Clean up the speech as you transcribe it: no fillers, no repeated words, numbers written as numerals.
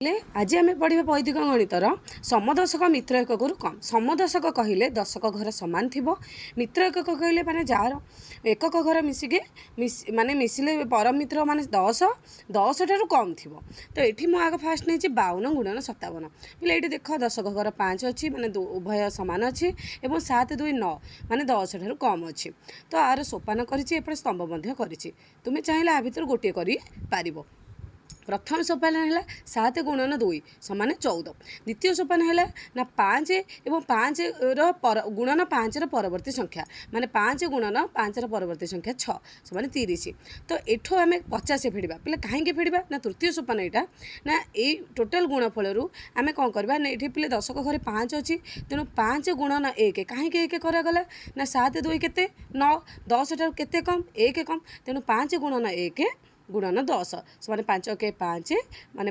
ले आज आम पढ़ा वैदिक गणितर समदशक मित्र एकक कम। समदशक कहले दशक घर सामान थी। मित्र एकक कहले माने जार एकक घर मिसिके माने मिसिले परम मित्र माने 10 10 ठारू कम थी। तो ये मुझे आग फास्ट नहीं 52 गुणन 57 बोले ये देख दशक घर 5 अच्छी माने उभय सामान अच्छी और 7 2 9 माने 10 ठारू कम अच्छी। तो आर सोपान कर स्तंभ कर तुम्हें चाहिए आ भर गोटे कर प्रथम सोपान है 7 गुणन 2 समान 14। द्वितीय सोपान है ना 5 और 5 गुणन 5 परवर्ती संख्या माने 5 गुणन 5 परवर्ती संख्या 6 समान 30। तो एठो आम 50 फेड़ा पे कहीं फेड़ा ना तृतीय सोपान यहाँ ना ये टोटाल गुणफल आम कौन करवा ना ये पे दशक घर 5 अच्छी तेणु 5 गुणन 1 कहीं 1 करागला ना 7 2 के 9 10 ठार के कम 1 कम तेणु 5 गुणन 1 गुणन 10 समान 5 के 5 माने